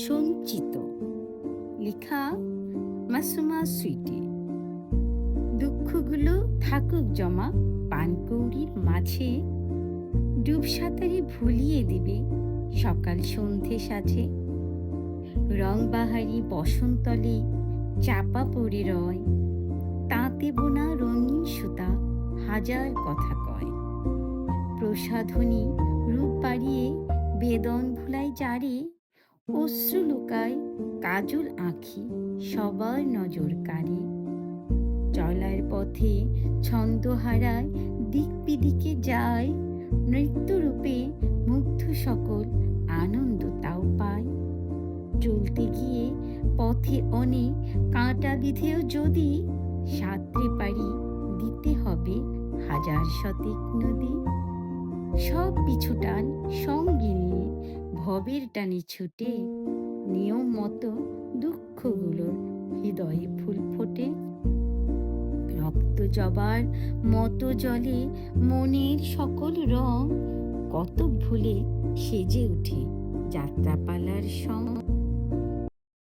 সঞ্চিত, লেখা মাসুমা সুইটি। দুঃখগুলো থাকুক জমা পানকৌড়ির মাঝে, ডুব সাঁতারে ভুলিয়ে দেবে সকাল সন্ধে সাজে। রংবাহারি বসন্তলে চাপা পড়ে রয়, তাঁতে বোনা রঙিন সুতা হাজার কথা কয়। প্রসাধনী রূপ বাড়িয়ে বেদন ভুলায় যারে, অশ্রু লুকায় কাজল আঁখি সবার নজর কাড়ে। চলার পথে ছন্দ হারায়, দিক বিদিকে যায়, নৃত্যরূপে মুগ্ধ সকল আনন্দ তাও পায়। চলতে গিয়ে পথে অনেক কাঁটা বিধেও যদি, সাঁতরে পারি দিতে হবে হাজার শতেক নদী। সব পিছুটান সঙ্গে নিয়ে ভবের টানে ছুটে, নিয়ম মতো দুঃখগুলোর হৃদয়ে ফুল ফোটে। রক্ত জবার মতো জলে মনের সকল রং, কত ভুলে সেজে উঠে যাত্রাপালার সঙ্গ।